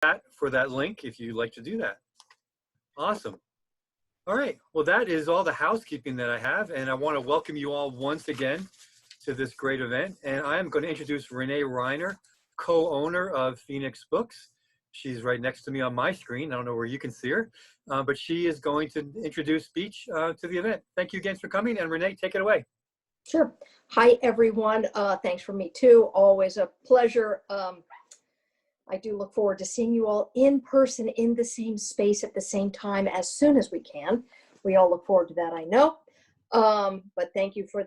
chat for that link if you'd like to do that. Awesome. All right. Well, that is all the housekeeping that I have. And I want to welcome you all once again to this great event. And I am going to introduce Renee Reiner, co-owner of Phoneix Books. She's right next to me on my screen. I don't know where you can see her, but she is going to introduce Beach to the event. Thank you again for coming. And Renee, take it away. Sure. Hi, everyone. Thanks for me too. Always a pleasure. I do look forward to seeing you all in person in the same space at the same time as soon as we can. We all look forward to that, I know. But thank you for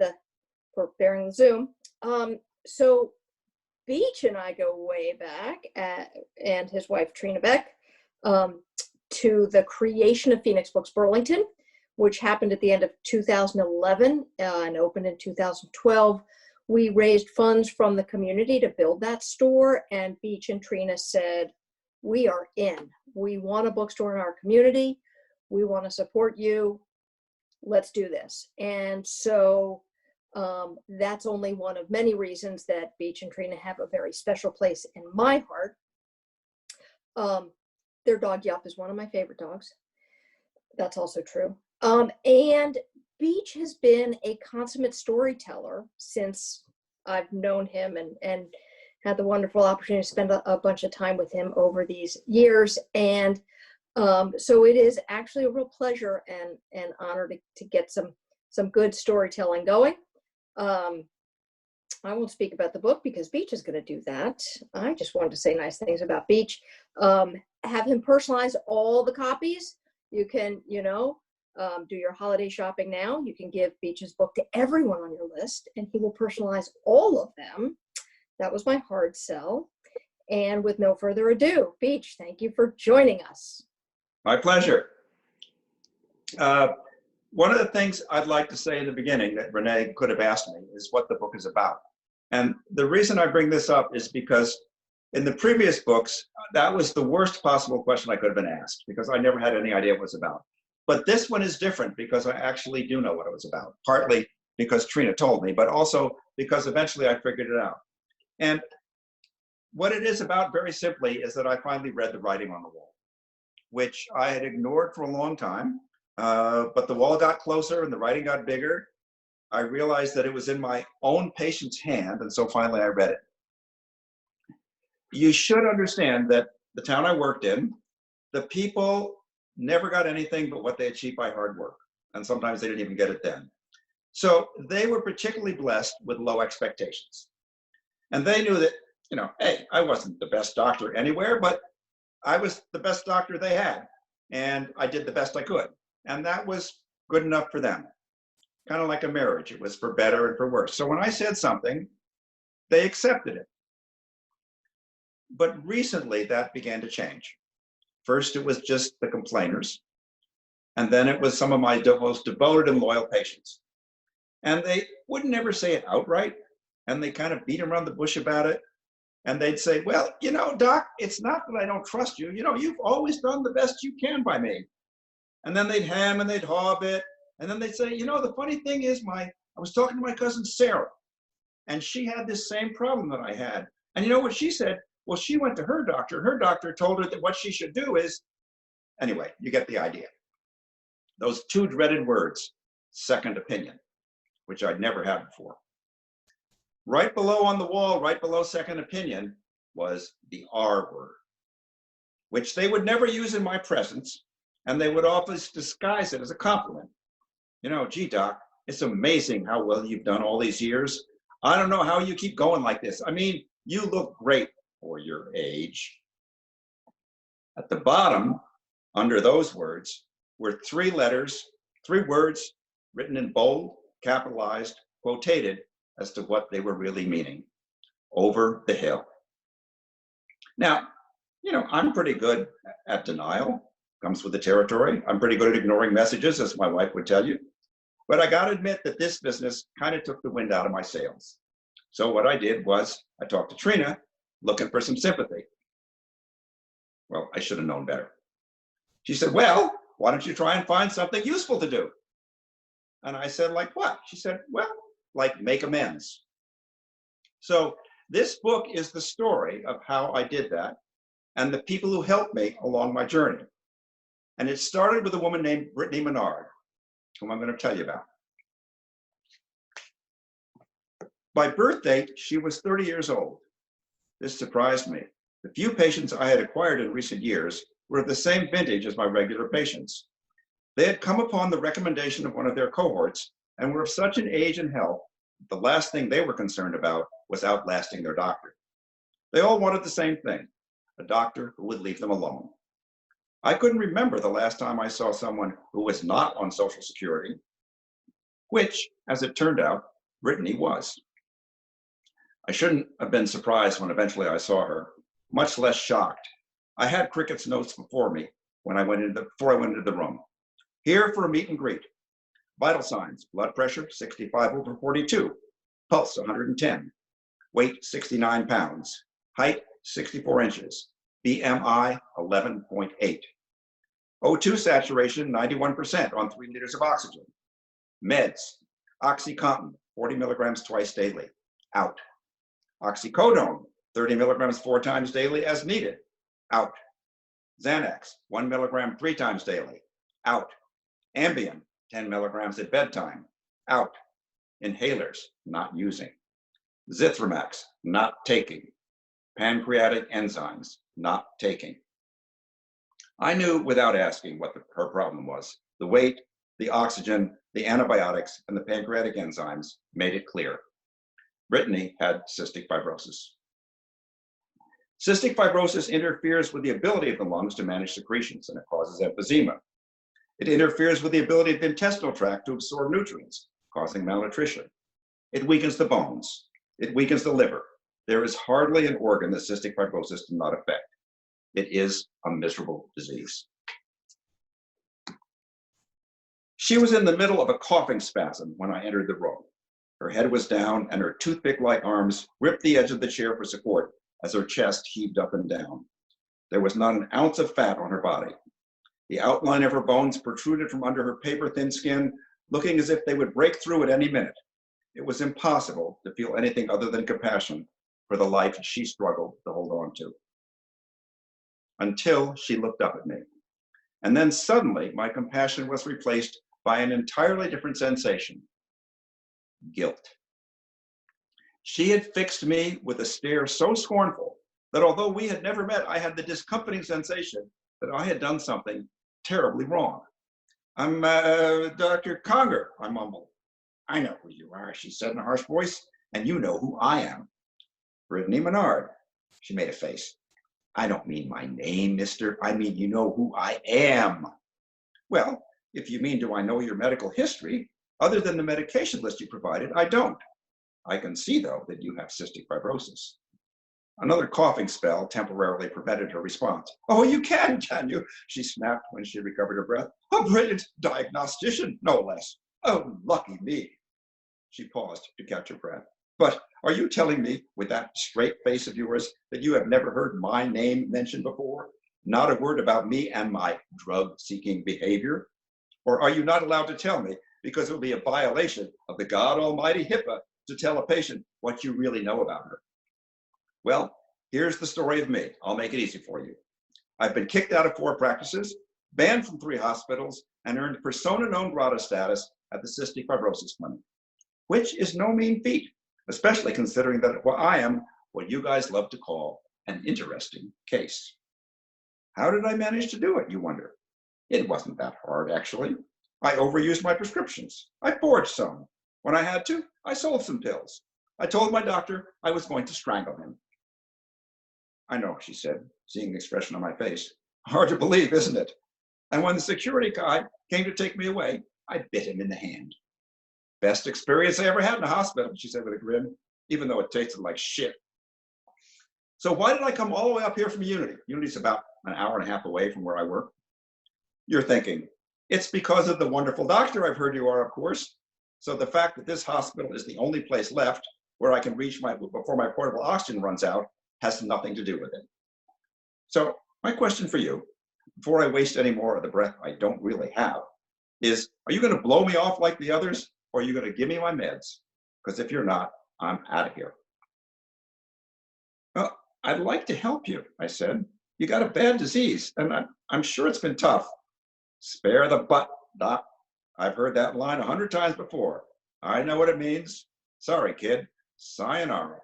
bearing the Zoom. So Beach and I go way back, and his wife Trina Beck, to the creation of Phoneix Books Burlington, which happened at the end of 2011 and opened in 2012. We raised funds from the community to build that store, and Beach and Trina said, we are in. We want a bookstore in our community. We want to support you. Let's do this. And so that's only one of many reasons that Beach and Trina have a very special place in my heart. Their dog Yup is one of my favorite dogs. That's also true. And Beach has been a consummate storyteller since I've known him and had the wonderful opportunity to spend a bunch of time with him over these years. And so it is actually a real pleasure and honor to get some good storytelling going. I won't speak about the book because Beach is going to do that. I just wanted to say nice things about Beach. Have him personalize all the copies. You can, do your holiday shopping now. You can give Beach's book to everyone on your list, and he will personalize all of them. That was my hard sell. And with no further ado, Beach, thank you for joining us. My pleasure. One of the things I'd like to say in the beginning that Renee could have asked me is what the book is about. And the reason I bring this up is because in the previous books, that was the worst possible question I could have been asked because I never had any idea what it was about. But this one is different because I actually do know what it was about, partly because Trina told me, but also because eventually I figured it out. And what it is about, very simply, is that I finally read the writing on the wall, which I had ignored for a long time, but the wall got closer and the writing got bigger. I realized that it was in my own patient's hand, and so finally I read it. You should understand that the town I worked in, the people never got anything but what they achieved by hard work. And sometimes they didn't even get it then. So they were particularly blessed with low expectations. And they knew that, hey, I wasn't the best doctor anywhere, but I was the best doctor they had. And I did the best I could. And that was good enough for them. Kind of like a marriage. It was for better and for worse. So when I said something, they accepted it. But recently that began to change. First, it was just the complainers. And then it was some of my most devoted and loyal patients. And they would never say it outright. And they kind of beat around the bush about it. And they'd say, well, Doc, it's not that I don't trust you. You've always done the best you can by me. And then they'd hem and they'd haw a bit. And then they'd say, the funny thing is I was talking to my cousin Sarah. And she had this same problem that I had. And you know what she said? Well, she went to her doctor. Her doctor told her that what she should do is, anyway, you get the idea. Those two dreaded words, second opinion, which I'd never had before. Right below on the wall, right below second opinion, was the R word, which they would never use in my presence, and they would always disguise it as a compliment. Gee, Doc, it's amazing how well you've done all these years. I don't know how you keep going like this. I mean, you look great for your age. At the bottom, under those words, were three words written in bold, capitalized, quotated as to what they were really meaning. Over the hill. Now, I'm pretty good at denial. Comes with the territory. I'm pretty good at ignoring messages, as my wife would tell you. But I got to admit that this business kind of took the wind out of my sails. So what I did was I talked to Trina, looking for some sympathy. Well, I should have known better. She said, well, why don't you try and find something useful to do? And I said, like what? She said, well, like make amends. So this book is the story of how I did that. and the people who helped me along my journey. And it started with a woman named Brittany Menard, whom I'm going to tell you about. By birth date, she was 30 years old. This surprised me. The few patients I had acquired in recent years were of the same vintage as my regular patients. They had come upon the recommendation of one of their cohorts and were of such an age and health that the last thing they were concerned about was outlasting their doctor. They all wanted the same thing, a doctor who would leave them alone. I couldn't remember the last time I saw someone who was not on Social Security, which, as it turned out, Brittany was. I shouldn't have been surprised when eventually I saw her, much less shocked. I had Cricket's notes before me before I went into the room. Here for a meet and greet. Vital signs: blood pressure 65/42, pulse 110, weight 69 pounds, height 64 inches, BMI 11.8. O2 saturation 91% on 3 liters of oxygen. Meds: OxyContin 40 milligrams twice daily, out. Oxycodone 30 milligrams 4 times daily as needed, out. Xanax 1 milligram 3 times daily, out. Ambien 10 milligrams at bedtime, out. Inhalers, not using. Zithromax, not taking. Pancreatic enzymes, not taking. I knew without asking what her problem was. The weight, the oxygen, the antibiotics, and the pancreatic enzymes made it clear. Brittany had cystic fibrosis. Cystic fibrosis interferes with the ability of the lungs to manage secretions, and it causes emphysema. It interferes with the ability of the intestinal tract to absorb nutrients, causing malnutrition. It weakens the bones. It weakens the liver. There is hardly an organ that cystic fibrosis does not affect. It is a miserable disease. She was in the middle of a coughing spasm when I entered the room. Her head was down and her toothpick-like arms gripped the edge of the chair for support as her chest heaved up and down. There was not an ounce of fat on her body. The outline of her bones protruded from under her paper-thin skin, looking as if they would break through at any minute. It was impossible to feel anything other than compassion for the life she struggled to hold on to. Until she looked up at me. And then suddenly my compassion was replaced by an entirely different sensation: guilt. She had fixed me with a stare so scornful that although we had never met, I had the discomforting sensation that I had done something terribly wrong. I'm Dr. Conger, I mumbled. I know who you are, she said in a harsh voice, and you know who I am. Brittany Menard. She made a face. I don't mean my name, mister. I mean, you know who I am. Well, if you mean, do I know your medical history, other than the medication list you provided, I don't. I can see, though, that you have cystic fibrosis. Another coughing spell temporarily prevented her response. Oh, you can you? She snapped when she recovered her breath. A brilliant diagnostician, no less. Oh, lucky me. She paused to catch her breath. But are you telling me, with that straight face of yours, that you have never heard my name mentioned before? Not a word about me and my drug-seeking behavior? Or are you not allowed to tell me because it will be a violation of the God Almighty HIPAA to tell a patient what you really know about her? Well, here's the story of me. I'll make it easy for you. I've been kicked out of 4 practices, banned from 3 hospitals, and earned persona non grata status at the Cystic Fibrosis Clinic, which is no mean feat, especially considering that I am what you guys love to call an interesting case. How did I manage to do it, you wonder? It wasn't that hard, actually. I overused my prescriptions. I forged some. When I had to, I sold some pills. I told my doctor I was going to strangle him. I know, she said, seeing the expression on my face. Hard to believe, isn't it? And when the security guy came to take me away, I bit him in the hand. Best experience I ever had in a hospital, she said with a grin, even though it tasted like shit. So why did I come all the way up here from Unity? Unity's about an hour and a half away from where I work. You're thinking, it's because of the wonderful doctor I've heard you are, of course. So the fact that this hospital is the only place left where I can reach before my portable oxygen runs out has nothing to do with it. So my question for you, before I waste any more of the breath I don't really have, is, are you going to blow me off like the others, or are you going to give me my meds? Because if you're not, I'm out of here. Well, I'd like to help you, I said. You got a bad disease, and I'm sure it's been tough. Spare the butt, Doc. I've heard that line 100 times before. I know what it means. Sorry, kid. Sayonara.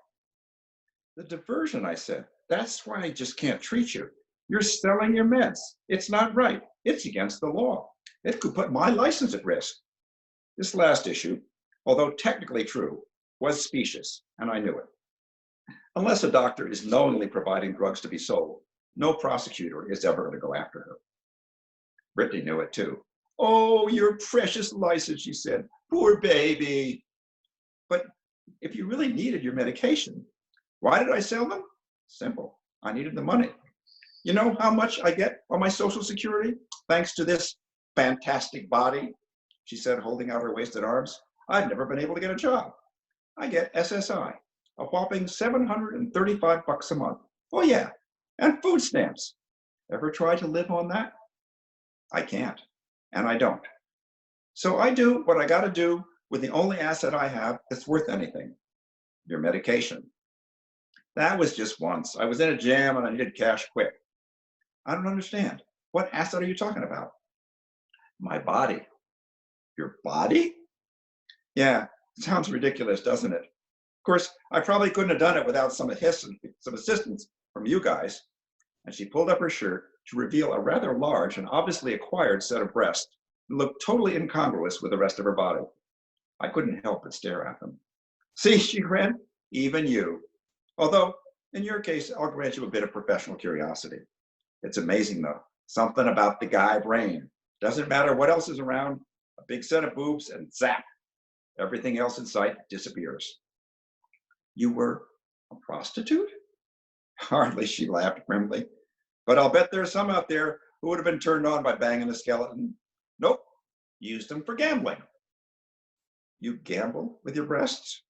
The diversion, I said. That's why I just can't treat you. You're selling your meds. It's not right. It's against the law. It could put my license at risk. This last issue, although technically true, was specious, and I knew it. Unless a doctor is knowingly providing drugs to be sold, no prosecutor is ever going to go after her. Brittany knew it too. Oh, your precious license, she said. Poor baby. But if you really needed your medication, why did I sell them? Simple. I needed the money. You know how much I get on my Social Security thanks to this fantastic body? She said, holding out her wasted arms. I've never been able to get a job. I get SSI, a whopping $735 a month. Oh yeah, and food stamps. Ever try to live on that? I can't, and I don't. So I do what I gotta do with the only asset I have that's worth anything, your medication. That was just once. I was in a jam and I needed cash quick. I don't understand. What asset are you talking about? My body. Your body? Yeah, sounds ridiculous, doesn't it? Of course, I probably couldn't have done it without some assistance from you guys. And she pulled up her shirt to reveal a rather large and obviously acquired set of breasts that looked totally incongruous with the rest of her body. I couldn't help but stare at them. See, she grinned, even you. Although, in your case, I'll grant you a bit of professional curiosity. It's amazing though, something about the guy brain. Doesn't matter what else is around, a big set of boobs and zap, everything else in sight disappears. You were a prostitute? Hardly, she laughed grimly. But I'll bet there's some out there who would have been turned on by banging a skeleton. Nope, used them for gambling. You gamble with your breasts?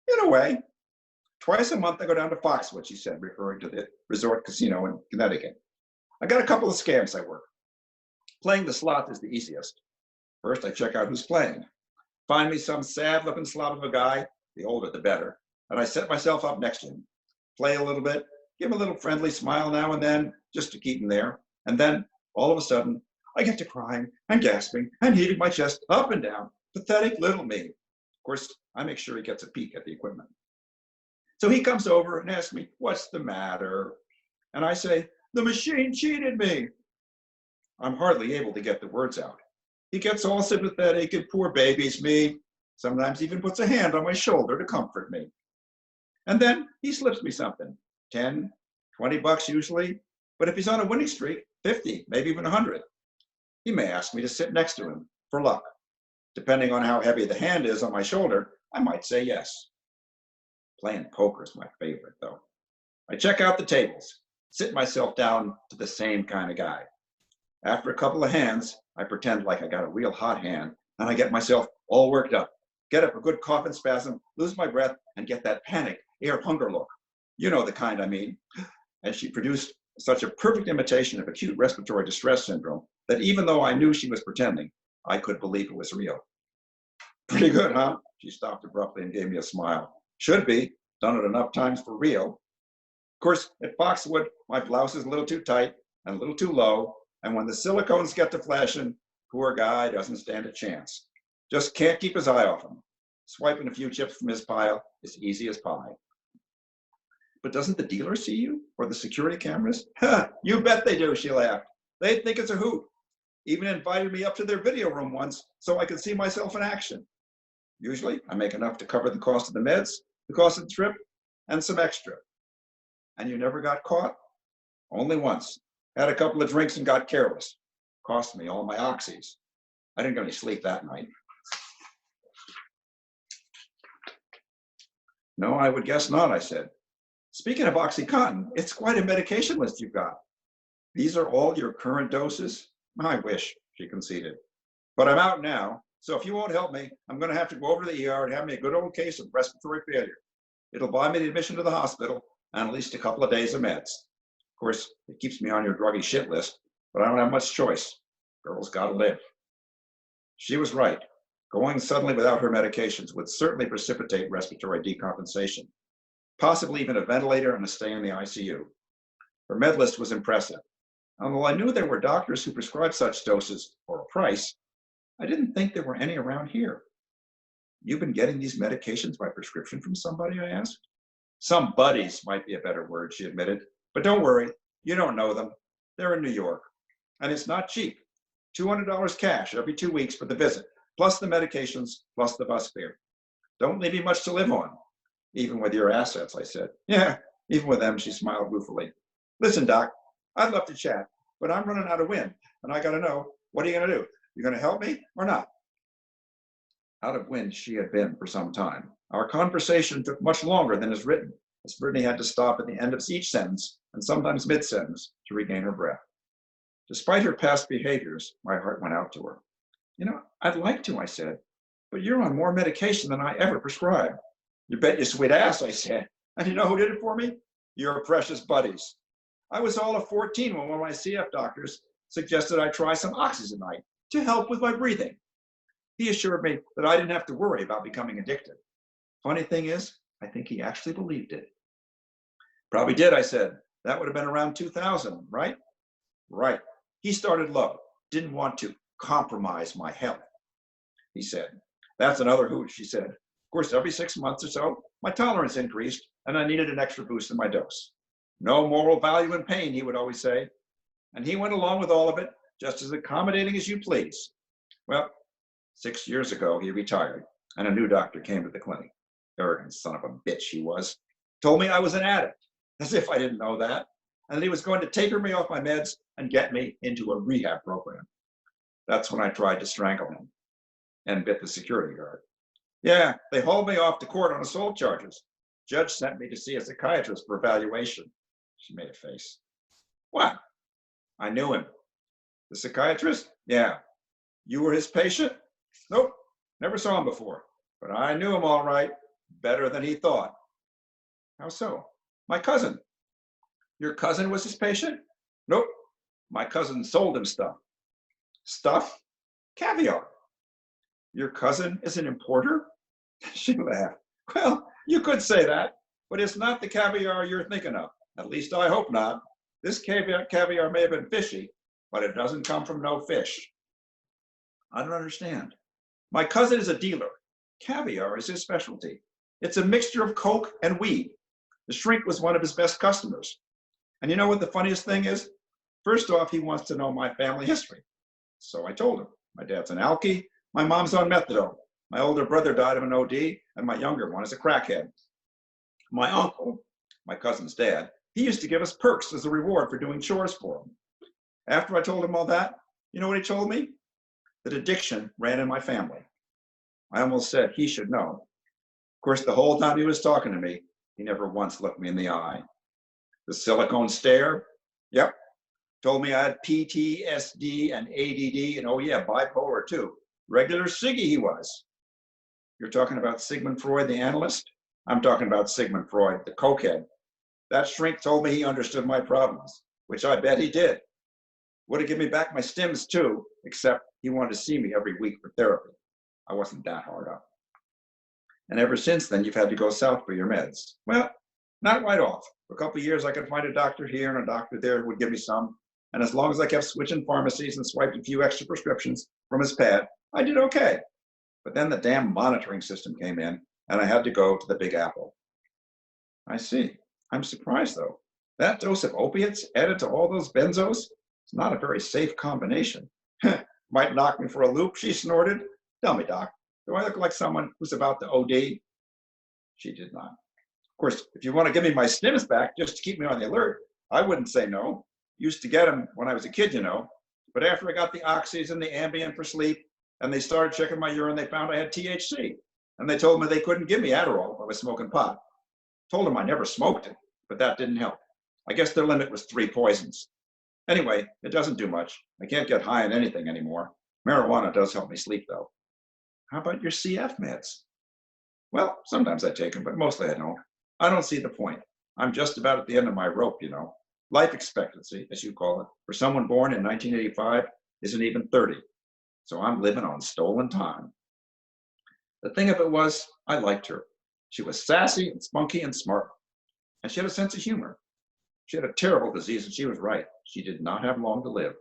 In a way. Twice a month I go down to Foxwood, she said, referring to the resort casino in Connecticut. I got a couple of scams I work. Playing the slot is the easiest. First, I check out who's playing. Find me some sad-looking slob of a guy, the older the better, and I set myself up next to him. Play a little bit, give him a little friendly smile now and then, just to keep him there. And then, all of a sudden, I get to crying and gasping and heaving my chest up and down. Pathetic little me. Of course, I make sure he gets a peek at the equipment. So he comes over and asks me, what's the matter? And I say, the machine cheated me. I'm hardly able to get the words out. He gets all sympathetic and poor babies me, sometimes even puts a hand on my shoulder to comfort me. And then he slips me something, 10, 20 bucks usually, but if he's on a winning streak, 50, maybe even 100. He may ask me to sit next to him for luck. Depending on how heavy the hand is on my shoulder, I might say yes. Playing poker is my favorite though. I check out the tables, sit myself down to the same kind of guy. After a couple of hands, I pretend like I got a real hot hand and I get myself all worked up, get up a good coughing spasm, lose my breath, and get that panic, air hunger look. You know the kind I mean. And she produced such a perfect imitation of acute respiratory distress syndrome that even though I knew she was pretending, I could believe it was real. Pretty good, huh? She stopped abruptly and gave me a smile. Should be, done it enough times for real. Of course, at Foxwood, my blouse is a little too tight and a little too low, and when the silicones get to flashing, poor guy doesn't stand a chance. Just can't keep his eye off him. Swiping a few chips from his pile is easy as pie. But doesn't the dealer see you, or the security cameras? Ha, you bet they do, she laughed. They think it's a hoot. Even invited me up to their video room once so I could see myself in action. Usually, I make enough to cover the cost of the meds, the cost of the trip, and some extra. And you never got caught? Only once. Had a couple of drinks and got careless. Cost me all my oxys. I didn't get any sleep that night. No, I would guess not, I said. Speaking of OxyContin, it's quite a medication list you've got. These are all your current doses? I wish, she conceded. But I'm out now, so if you won't help me, I'm going to have to go over to the ER and have me a good old case of respiratory failure. It'll buy me the admission to the hospital and at least a couple of days of meds. Of course, it keeps me on your druggy shit list, but I don't have much choice. Girl's gotta live. She was right. Going suddenly without her medications would certainly precipitate respiratory decompensation, possibly even a ventilator and a stay in the ICU. Her med list was impressive. Although I knew there were doctors who prescribed such doses for a price, I didn't think there were any around here. You've been getting these medications by prescription from somebody, I asked. Some buddies might be a better word, she admitted. But don't worry, you don't know them. They're in New York. And it's not cheap. $200 cash every 2 weeks for the visit, plus the medications, plus the bus fare. Don't leave me much to live on. Even with your assets, I said. Yeah, even with them, she smiled ruefully. Listen, Doc, I'd love to chat, but I'm running out of wind, and I gotta know, what are you gonna do? You gonna help me or not? Out of wind she had been for some time. Our conversation took much longer than is written, as Brittany had to stop at the end of each sentence, and sometimes mid-sentence, to regain her breath. Despite her past behaviors, my heart went out to her. You know, I'd like to, I said, but you're on more medication than I ever prescribed. You bet your sweet ass, I said. And you know who did it for me? Your precious buddies. I was all of 14 when one of my CF doctors suggested I try some oxygenate to help with my breathing. He assured me that I didn't have to worry about becoming addicted. Funny thing is, I think he actually believed it. Probably did, I said. That would have been around 2000, right? Right. He started low, didn't want to compromise my health. He said, that's another hoot, she said. Of course, every 6 months or so, my tolerance increased and I needed an extra boost in my dose. No moral value in pain, he would always say. And he went along with all of it, just as accommodating as you please. Well, 6 years ago, he retired and a new doctor came to the clinic. Arrogant son of a bitch he was. Told me I was an addict, as if I didn't know that, and that he was going to taper me off my meds and get me into a rehab program. That's when I tried to strangle him and bit the security guard. Yeah, they hauled me off to court on assault charges. Judge sent me to see a psychiatrist for evaluation. She made a face. What? I knew him. The psychiatrist? Yeah. You were his patient? Nope, never saw him before. But I knew him all right, better than he thought. How so? My cousin. Your cousin was his patient? Nope, my cousin sold him stuff. Stuff? Caviar. Your cousin is an importer? She laughed. Well, you could say that, but it's not the caviar you're thinking of. At least I hope not. This caviar may have been fishy, but it doesn't come from no fish. I don't understand. My cousin is a dealer. Caviar is his specialty. It's a mixture of coke and weed. The shrink was one of his best customers. And you know what the funniest thing is? First off, he wants to know my family history. So I told him. My dad's an alkie. My mom's on methadone. My older brother died of an OD, and my younger one is a crackhead. My uncle, my cousin's dad, he used to give us perks as a reward for doing chores for him. After I told him all that, you know what he told me? That addiction ran in my family. I almost said he should know. Of course, the whole time he was talking to me, he never once looked me in the eye. The silicone stare? Yep. Told me I had PTSD and ADD, and oh yeah, bipolar too. Regular Siggy he was. You're talking about Sigmund Freud, the analyst? I'm talking about Sigmund Freud, the cokehead. That shrink told me he understood my problems, which I bet he did. Would have given me back my stims too, except he wanted to see me every week for therapy. I wasn't that hard up. And ever since then, you've had to go south for your meds. Well, not right off. For a couple of years, I could find a doctor here and a doctor there who would give me some. And as long as I kept switching pharmacies and swiped a few extra prescriptions from his pad, I did okay. But then the damn monitoring system came in, and I had to go to the Big Apple. I see. I'm surprised, though. That dose of opiates added to all those benzos is not a very safe combination. Might knock me for a loop, she snorted. Tell me, Doc, do I look like someone who's about to OD? She did not. Of course, if you want to give me my stims back just to keep me on the alert, I wouldn't say no. Used to get them when I was a kid, you know. But after I got the oxys and the Ambien for sleep, and they started checking my urine, they found I had THC. And they told me they couldn't give me Adderall if I was smoking pot. Told them I never smoked it, but that didn't help. I guess their limit was 3 poisons. Anyway, it doesn't do much. I can't get high on anything anymore. Marijuana does help me sleep, though. How about your CF meds? Well, sometimes I take them, but mostly I don't. I don't see the point. I'm just about at the end of my rope, you know. Life expectancy, as you call it, for someone born in 1985 isn't even 30. So I'm living on stolen time. The thing of it was, I liked her. She was sassy and spunky and smart. And she had a sense of humor. She had a terrible disease, and she was right. She did not have long to live.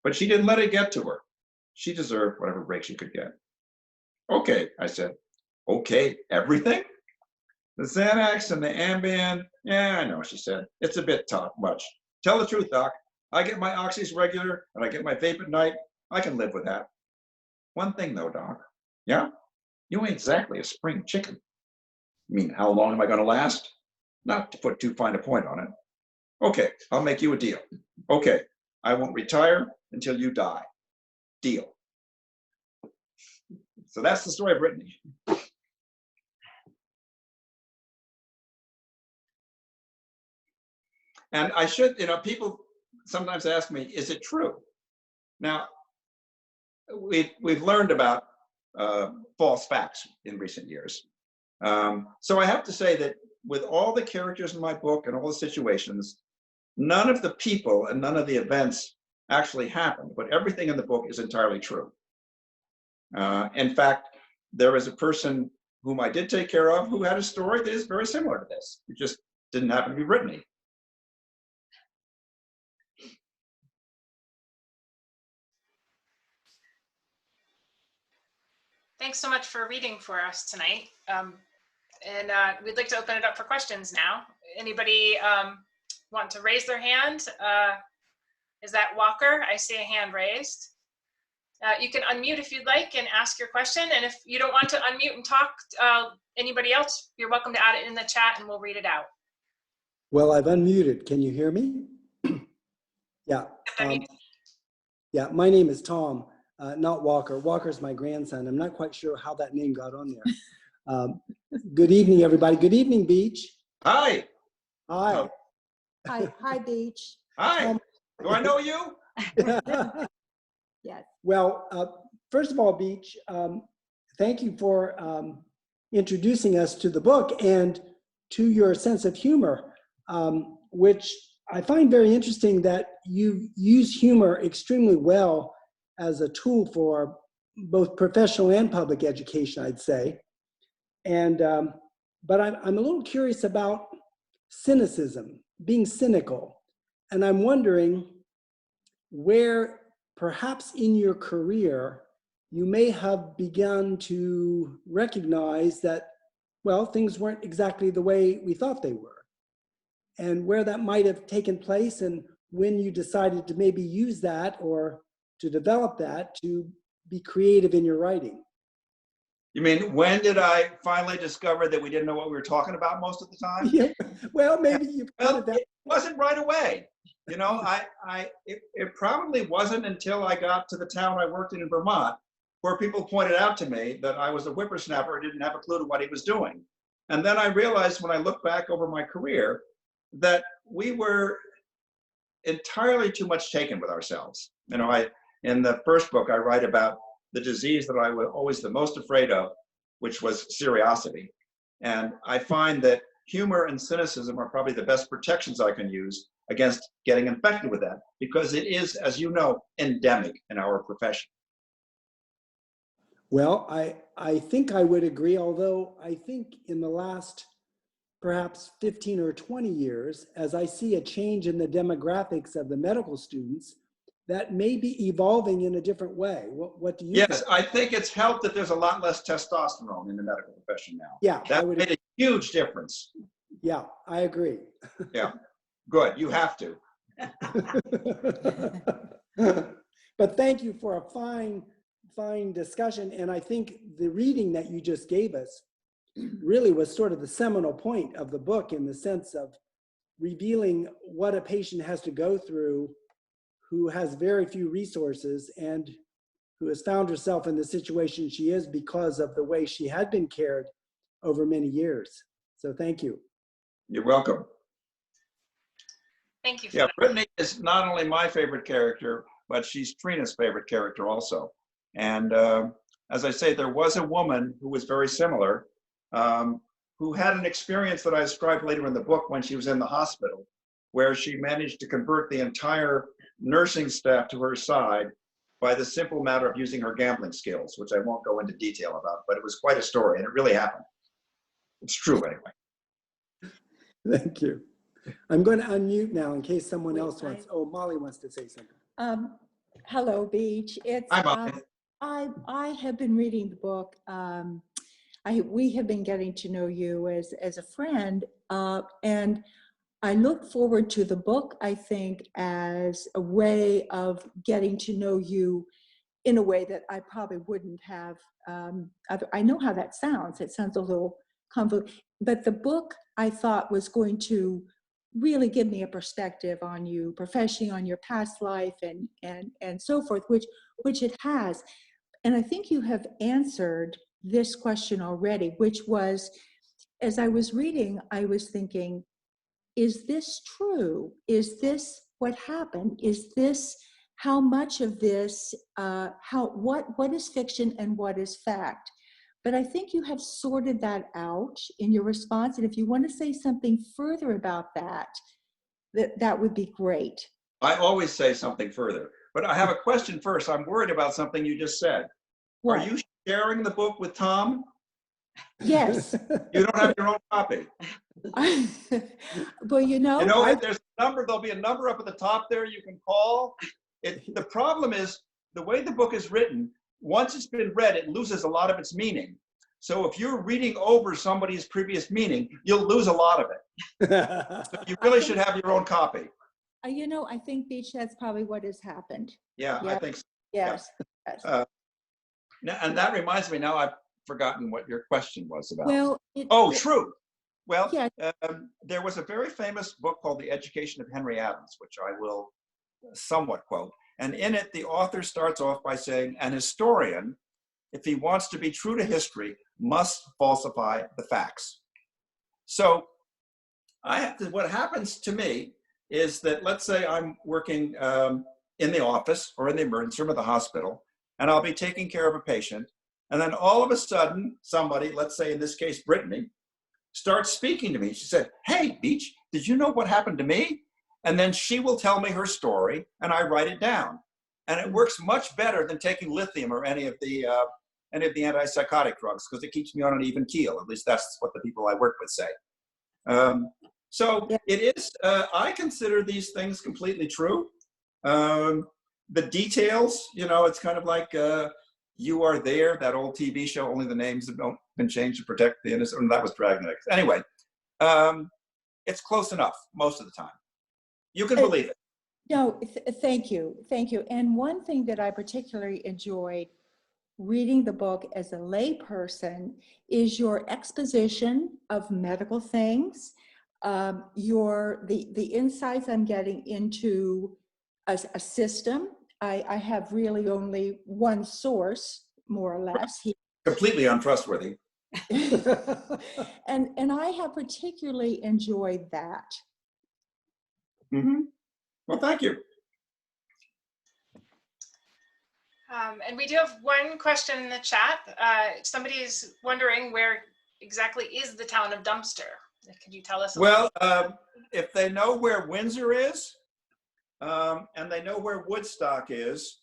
But she didn't let it get to her. She deserved whatever break she could get. Okay, I said. Okay, everything? The Xanax and the Ambien? Yeah, I know, she said. It's a bit much. Tell the truth, Doc. I get my oxys regular, and I get my vape at night. I can live with that. One thing, though, Doc. Yeah? You ain't exactly a spring chicken. I mean, how long am I going to last? Not to put too fine a point on it. Okay, I'll make you a deal. Okay, I won't retire until you die. Deal. So that's the story of Brittany. And I should, people sometimes ask me, is it true? Now, we've learned about false facts in recent years. So I have to say that with all the characters in my book and all the situations, none of the people and none of the events actually happened, but everything in the book is entirely true. In fact, there was a person whom I did take care of who had a story that is very similar to this. It just didn't happen to be Brittany. Thanks so much for reading for us tonight. We'd like to open it up for questions now. Anybody want to raise their hand? Is that Walker? I see a hand raised. You can unmute if you'd like and ask your question. And if you don't want to unmute and talk, anybody else, you're welcome to add it in the chat and we'll read it out. Well, I've unmuted. Can you hear me? Yeah. Yeah, my name is Tom, not Walker. Walker's my grandson. I'm not quite sure how that name got on there. Good evening, everybody. Good evening, Beach. Hi. Hi. Hi, Beach. Hi. Do I know you? Yes. Well, first of all, Beach, thank you for introducing us to the book and to your sense of humor, which I find very interesting that you use humor extremely well as a tool for both professional and public education, I'd say. And but I'm a little curious about cynicism, being cynical, and I'm wondering where perhaps in your career you may have begun to recognize that, well, things weren't exactly the way we thought they were, and where that might have taken place, and when you decided to maybe use that or to develop that to be creative in your writing. You mean, when did I finally discover that we didn't know what we were talking about most of the time? Yeah, well, maybe you put it that. It wasn't right away. It probably wasn't until I got to the town I worked in Vermont, where people pointed out to me that I was a whippersnapper and didn't have a clue to what he was doing. And then I realized when I look back over my career that we were entirely too much taken with ourselves. In the first book, I write about the disease that I was always the most afraid of, which was curiosity. And I find that humor and cynicism are probably the best protections I can use against getting infected with that, because it is, as you know, endemic in our profession. Well, I think I would agree, although I think in the last perhaps 15 or 20 years, as I see a change in the demographics of the medical students, that may be evolving in a different way. What do you think? Yes, I think it's helped that there's a lot less testosterone in the medical profession now. Yeah, that made a huge difference. Yeah, I agree. Yeah, good, you have to. But thank you for a fine discussion. And I think the reading that you just gave us really was sort of the seminal point of the book, in the sense of revealing what a patient has to go through who has very few resources and who has found herself in the situation she is because of the way she had been cared over many years. So thank you. You're welcome. Thank you for Yeah, that. Brittany is not only my favorite character, but she's Trina's favorite character also. And as I say, there was a woman who was very similar, who had an experience that I described later in the book when she was in the hospital, where she managed to convert the entire nursing staff to her side by the simple matter of using her gambling skills, which I won't go into detail about, but it was quite a story and it really happened. It's true anyway. Thank you. I'm going to unmute now in case someone Wait, else wants. Oh, Molly wants to say something. Hello, Beach. It's Hi, Molly. I have been reading the book. We have been getting to know you as a friend, and I look forward to the book, I think, as a way of getting to know you in a way that I probably wouldn't have. I know how that sounds. It sounds a little convoluted, but the book I thought was going to really give me a perspective on you professionally, on your past life, and so forth, which it has. And I think you have answered this question already, which was, as I was reading, I was thinking, is this true? Is this what happened? Is this how much of this, what is fiction and what is fact? But I think you have sorted that out in your response. And if you want to say something further about that, that would be great. I always say something further, but I have a question first. I'm worried about something you just said. What? Are you sharing the book with Tom? Yes. You don't have your own copy. Well, You know, there's a number, there'll be a number up at the top there you can call. The problem is the way the book is written, once it's been read, it loses a lot of its meaning. So if you're reading over somebody's previous meaning, you'll lose a lot of it. So you really should have your own copy. You know, I think, Beach, that's probably what has happened. Yeah, I think so. Yes. Yes. Now, and that reminds me, now I've forgotten what your question was about. Well, true. Well, yeah. There was a very famous book called The Education of Henry Adams, which I will somewhat quote. And in it, the author starts off by saying, an historian, if he wants to be true to history, must falsify the facts. So what happens to me is that, let's say I'm working in the office or in the emergency room of the hospital, and I'll be taking care of a patient. And then all of a sudden, somebody, let's say in this case, Brittany, starts speaking to me. She said, hey, Beach, did you know what happened to me? And then she will tell me her story, and I write it down. And it works much better than taking lithium or any of the antipsychotic drugs, because it keeps me on an even keel. At least that's what the people I work with say. So it is, I consider these things completely true. The details, you know, it's kind of like You Are There, that old TV show, only the names have been changed to protect the innocent. That was Dragnet. Anyway, it's close enough most of the time. You can believe it. No, thank you. Thank you. And one thing that I particularly enjoyed reading the book as a lay person is your exposition of medical things, the insights I'm getting into a system. I have really only one source, more or less. Completely untrustworthy. and I have particularly enjoyed that. Mm-hmm. Well, thank you. And we do have one question in the chat. Somebody's wondering where exactly is the town of Dumpster? Could you tell us? Well, if they know where Windsor is, and they know where Woodstock is,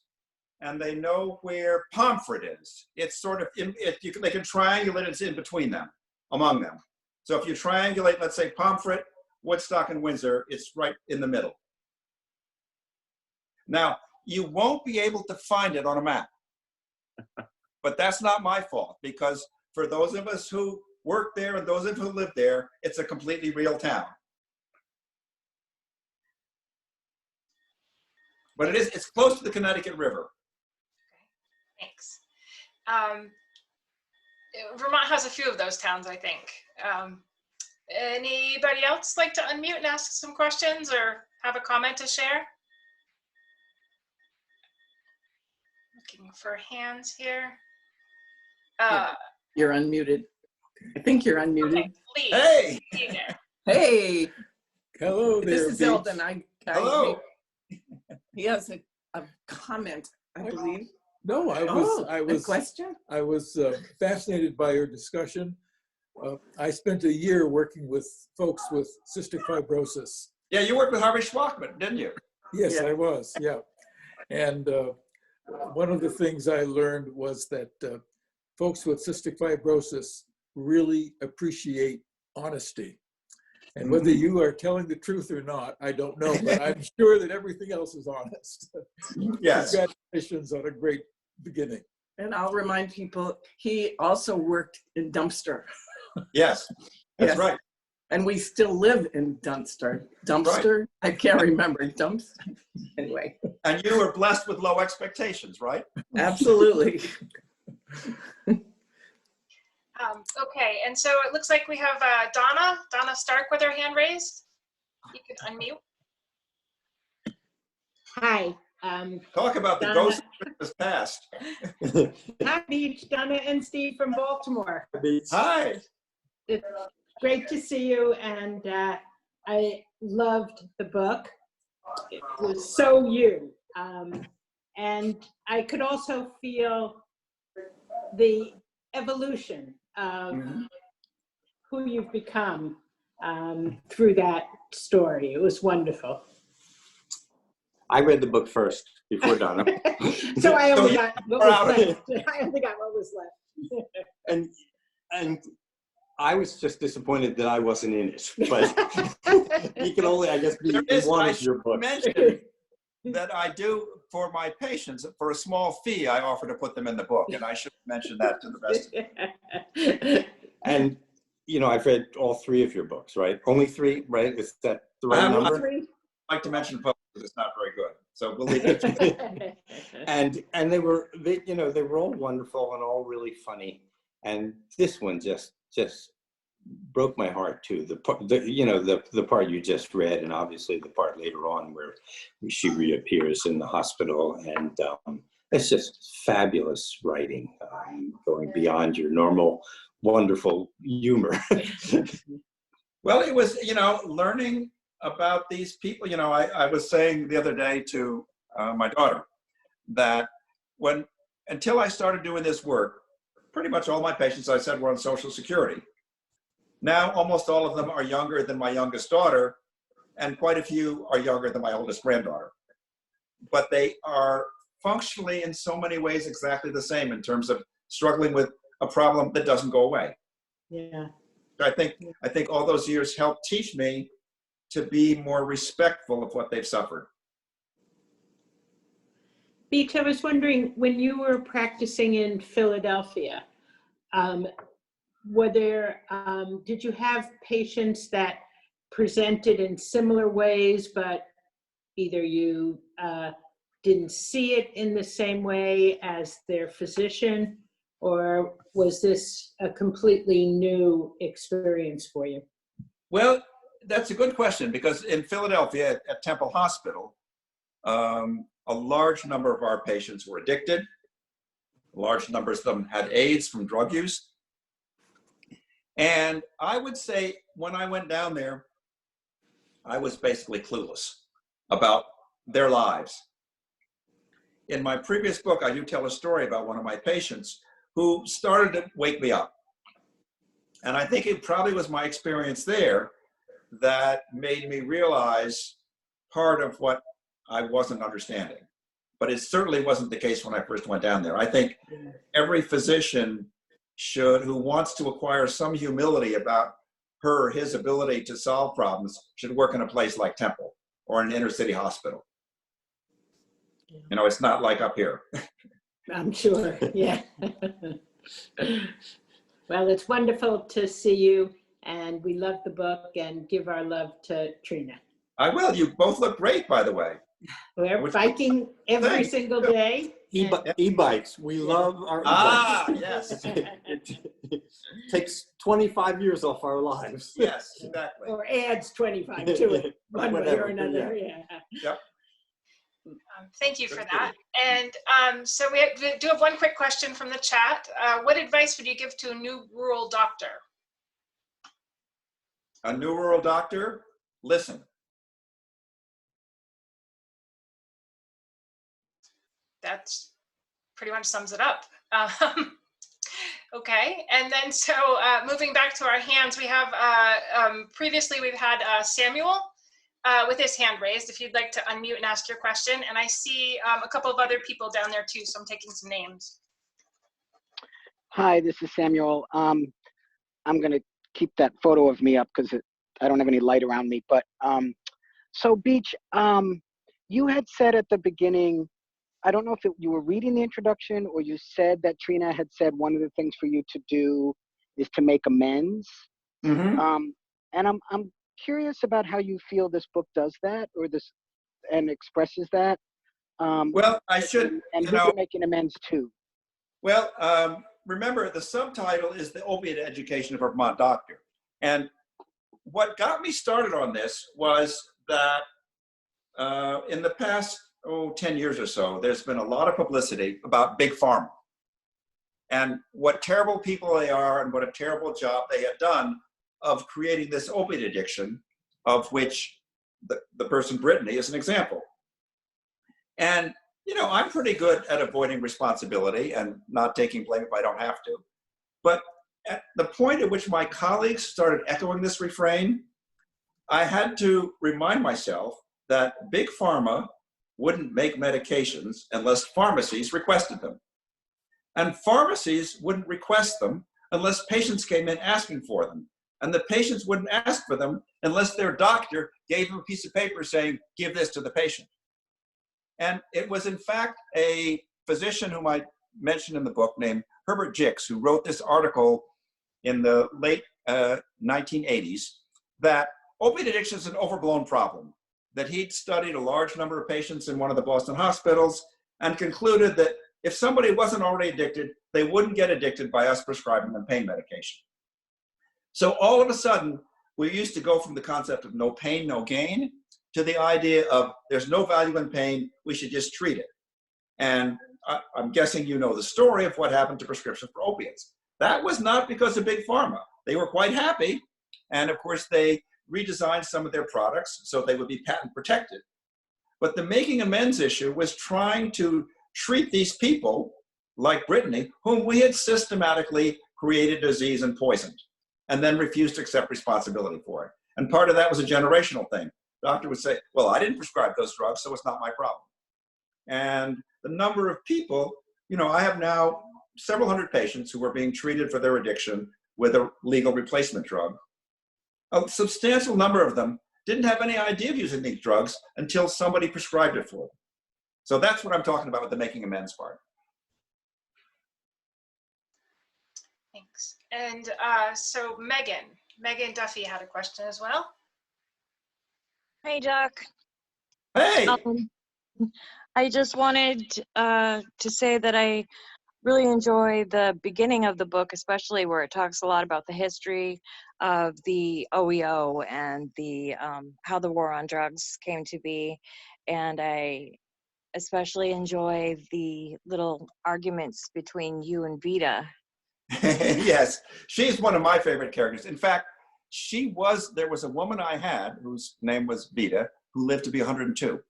and they know where Pomfret is, it's sort of, they can triangulate, it's in between them, among them. So if you triangulate, let's say Pomfret, Woodstock, and Windsor, it's right in the middle. Now, you won't be able to find it on a map, but that's not my fault, because for those of us who work there and those of us who live there, it's a completely real town. But it's close to the Connecticut River. Okay, thanks. Vermont has a few of those towns, I think. Anybody else like to unmute and ask some questions or have a comment to share? Looking for hands here. You're unmuted. I think you're unmuted. Okay, please. Hey! See there. Hey, Hello there, this is Beach. Eldon. Hello. He has a comment, I believe. No, I A was question? fascinated by your discussion. I spent a year working with folks with cystic fibrosis. Yeah, you worked with Harvey Schwachman, didn't you? Yes, Yeah. I was, yeah. And one of the things I learned was that folks with cystic fibrosis really appreciate honesty. And whether you are telling the truth or not, I don't know, but I'm sure that everything else is honest. Yes. Congratulations on a great beginning. And I'll remind people, he also worked in Dumpster. Yes, that's Yes. right. And we still live in Dumpster. I can't remember. Dumpster. Anyway, And you were blessed with low expectations, right? absolutely. Okay, and so it looks like we have Donna Stark with her hand raised. You can unmute. Hi. Talk about the Donna. ghost of Christmas past. Hi, Beach, Donna and Steve from Baltimore. Hi. It's great to see you, and I loved the book. It was so you. And I could also feel the evolution of who you've become through that story. It was wonderful. I read the book first before Donna. So I only got what was proud of left. I only got what was left. and I was just disappointed that I wasn't in it. But you can only, I guess, be There in is, one I of your should books. mention that I do, for my patients, for a small fee, I offer to put them in the book, and I should mention that to the rest of you. And, you know, I've read all 3 of your books, right? Only 3, right? Is that the right Only number? 3? I like to mention public because it's not very good, so we'll leave it. And they were all wonderful and all really funny. And this one just broke my heart too. The part you just read, and obviously the part later on where she reappears in the hospital, and it's just fabulous writing, going beyond your normal wonderful humor. Well, it was, learning about these people. I was saying the other day to my daughter that until I started doing this work, pretty much all my patients, I said, were on Social Security. Now, almost all of them are younger than my youngest daughter, and quite a few are younger than my oldest granddaughter. But they are functionally, in so many ways, exactly the same in terms of struggling with a problem that doesn't go away. Yeah. I think all those years helped teach me to be more respectful of what they've suffered. Beach, I was wondering, when you were practicing in Philadelphia, did you have patients that presented in similar ways, but either you didn't see it in the same way as their physician, or was this a completely new experience for you? Well, that's a good question, because in Philadelphia at Temple Hospital, a large number of our patients were addicted. Large numbers of them had AIDS from drug use. And I would say when I went down there, I was basically clueless about their lives. In my previous book, I do tell a story about one of my patients who started to wake me up. And I think it probably was my experience there that made me realize part of what I wasn't understanding. But it certainly wasn't the case when I first went down there. I think every physician who wants to acquire some humility about her or his ability to solve problems should work in a place like Temple or an inner city hospital. It's not like up here. I'm sure, yeah. Well, it's wonderful to see you, and we love the book, and give our love to Trina. I will. You both look great, by the way. We're biking every single day. E-bikes. We love our e-bikes. Yes. It takes 25 years off our lives. Yes, exactly. Or adds 25 to it, one way or another, yeah. Yep. Thank you for that. And so we do have one quick question from the chat. What advice would you give to a new rural doctor? A new rural doctor, listen. That pretty much sums it up. Okay, and then so moving back to our hands, we have previously we've had Samuel with his hand raised. If you'd like to unmute and ask your question, and I see a couple of other people down there too, so I'm taking some names. Hi, this is Samuel. I'm going to keep that photo of me up because I don't have any light around me. But so Beach, you had said at the beginning, I don't know if you were reading the introduction or you said that Trina had said one of the things for you to do is to make amends. Mhm. And I'm curious about how you feel this book does that, or this and expresses that. Well, I should, and you who know, you're making amends to. well, remember the subtitle is The Opiate Education of a Vermont Doctor. And what got me started on this was that in the past, 10 years or so, there's been a lot of publicity about Big Pharma and what terrible people they are and what a terrible job they have done of creating this opiate addiction, of which the person Brittany is an example. And, you know, I'm pretty good at avoiding responsibility and not taking blame if I don't have to. But at the point at which my colleagues started echoing this refrain, I had to remind myself that Big Pharma wouldn't make medications unless pharmacies requested them. And pharmacies wouldn't request them unless patients came in asking for them. And the patients wouldn't ask for them unless their doctor gave them a piece of paper saying, give this to the patient. And it was, in fact, a physician whom I mentioned in the book named Herbert Jicks, who wrote this article in the late 1980s that opiate addiction is an overblown problem, that he'd studied a large number of patients in one of the Boston hospitals and concluded that if somebody wasn't already addicted, they wouldn't get addicted by us prescribing them pain medication. So all of a sudden, we used to go from the concept of no pain, no gain, to the idea of there's no value in pain, we should just treat it. And I'm guessing you know the story of what happened to prescriptions for opiates. That was not because of Big Pharma. They were quite happy. And of course, they redesigned some of their products so they would be patent protected. But the making amends issue was trying to treat these people like Brittany, whom we had systematically created disease and poisoned, and then refused to accept responsibility for it. And part of that was a generational thing. The doctor would say, well, I didn't prescribe those drugs, so it's not my problem. And the number of people, you know, I have now several hundred patients who are being treated for their addiction with a legal replacement drug. A substantial number of them didn't have any idea of using these drugs until somebody prescribed it for them. So that's what I'm talking about with the making amends part. Thanks. And so Megan Duffy had a question as well. Hey, Doc. Hey! I just wanted to say that I really enjoy the beginning of the book, especially where it talks a lot about the history of the OEO and the how the war on drugs came to be. And I especially enjoy the little arguments between you and Vita. Yes, she's one of my favorite characters. In fact, there was a woman I had whose name was Vita, who lived to be 102.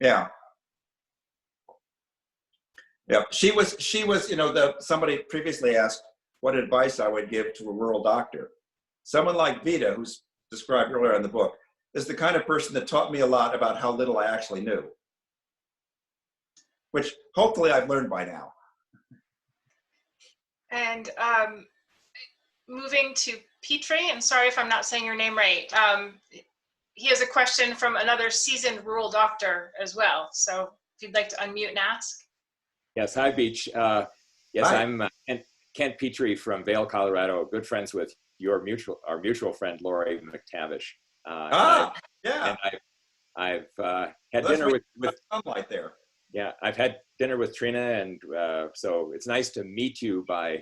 Yeah. Yeah, she was, you know, somebody previously asked what advice I would give to a rural doctor. Someone like Vita, who's described earlier in the book, is the kind of person that taught me a lot about how little I actually knew, which hopefully I've learned by now. And moving to Petrie, and sorry if I'm not saying your name right. He has a question from another seasoned rural doctor as well. So if you'd like to unmute and ask. Yes, hi, Beach. Yes, Hi. I'm Kent Petrie from Vail, Colorado. Good friends with our mutual friend Lori McTavish. Yeah. And I've had Let's dinner with sunlight there. Yeah, I've had dinner with Trina, and so it's nice to meet you by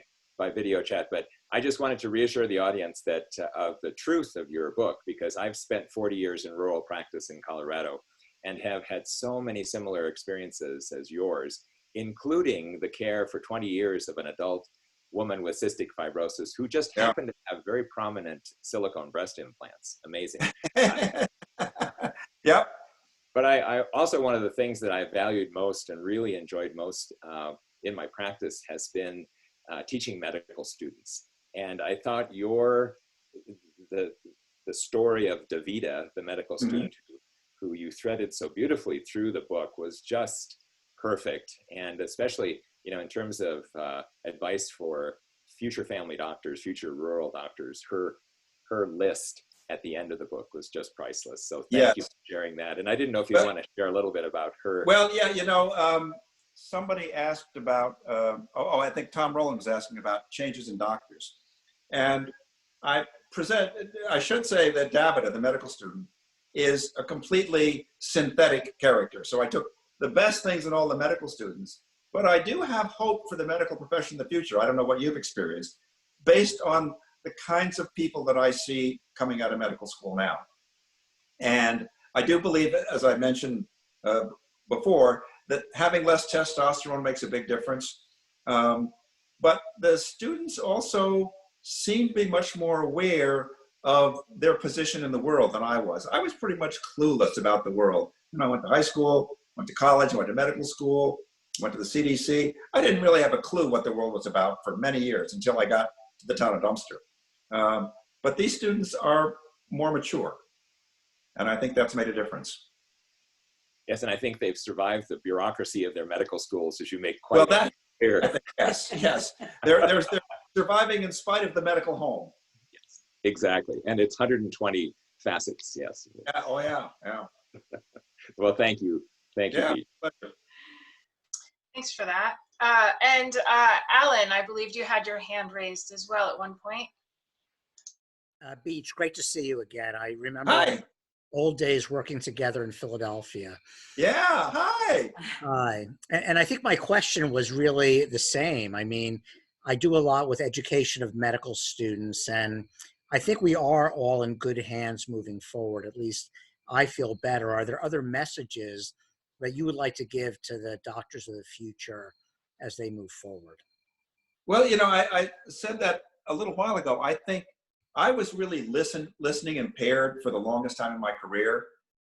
video chat. But I just wanted to reassure the audience that of the truth of your book, because I've spent 40 years in rural practice in Colorado and have had so many similar experiences as yours, including the care for 20 years of an adult woman with cystic fibrosis who just happened to have very prominent silicone breast implants. Amazing. Yep. But I also, one of the things that I valued most and really enjoyed most in my practice has been teaching medical students. And I thought the story of Davida, the medical student who you threaded so beautifully through the book, was just perfect. And especially, you know, in terms of advice for future family doctors, future rural doctors, her list at the end of the book was just priceless. So Yes. thank you for sharing that. And I didn't know if you want to share a little bit about her. Well, yeah, somebody asked about, I think Tom Rowland was asking about changes in doctors. And I should say that Davida, the medical student, is a completely synthetic character. So I took the best things in all the medical students, but I do have hope for the medical profession in the future. I don't know what you've experienced, based on the kinds of people that I see coming out of medical school now. And I do believe, as I mentioned before, that having less testosterone makes a big difference. But the students also seem to be much more aware of their position in the world than I was. I was pretty much clueless about the world. I went to high school, went to college, went to medical school, went to the CDC. I didn't really have a clue what the world was about for many years until I got to the town of Dumpster. But these students are more mature, and I think that's made a difference. Yes, and I think they've survived the bureaucracy of their medical schools, as you make quite clear. Yes. They're surviving in spite of the medical home. Yes, exactly. And it's 120 facets, yes. Yeah, oh yeah. Well, thank you. Thank you, Pete. Thanks for that. And Alan, I believed you had your hand raised as well at one point. Beach, great to see you again. I remember old days working together in Philadelphia. Yeah, hi. Hi. And I think my question was really the same. I mean, I do a lot with education of medical students, and I think we are all in good hands moving forward. At least I feel better. Are there other messages that you would like to give to the doctors of the future as they move forward? Well, I said that a little while ago. I think I was really listening impaired for the longest time in my career.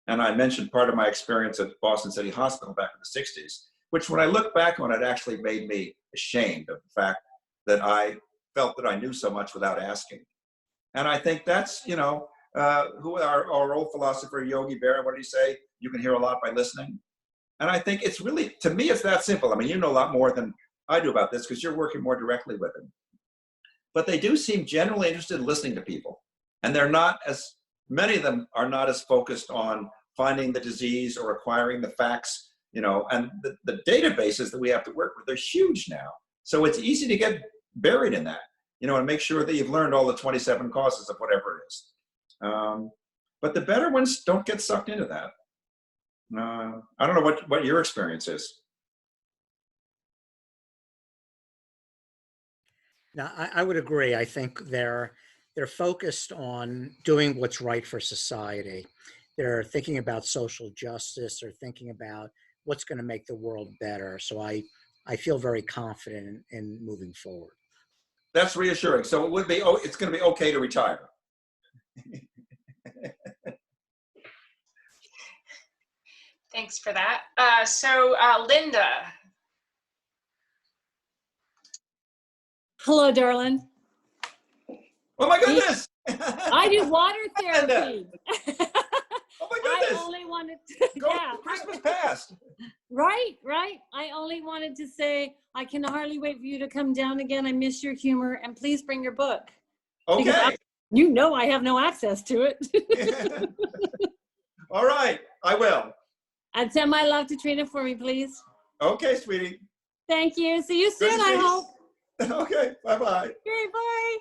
And I mentioned part of my experience at Boston City Hospital back in the 60s, which when I look back on it actually made me ashamed of the fact that I felt that I knew so much without asking. And I think that's, who our old philosopher, Yogi Berra, what did he say? You can hear a lot by listening. And I think it's really, to me, it's that simple. I mean, you know a lot more than I do about this because you're working more directly with them. But they do seem generally interested in listening to people. And many of them are not as focused on finding the disease or acquiring the facts, and the databases that we have to work with, they're huge now. So it's easy to get buried in that, and make sure that you've learned all the 27 causes of whatever it is. But the better ones don't get sucked into that. I don't know what your experience is. Now, I would agree. I think they're focused on doing what's right for society. They're thinking about social justice. They're thinking about what's going to make the world better. So I feel very confident in moving forward. That's reassuring. So it's going to be okay to retire. Thanks for that. So Linda. Hello, darling. Oh my goodness! I do water therapy. Oh my goodness! I only wanted to, Christmas past. Right. I only wanted to say I can hardly wait for you to come down again. I miss your humor, and please bring your book. Okay. I have no access to it. All right, I will. And send my love to Trina for me, please. Okay, sweetie. Thank you. See you soon, I hope. Okay, bye-bye. Okay, bye.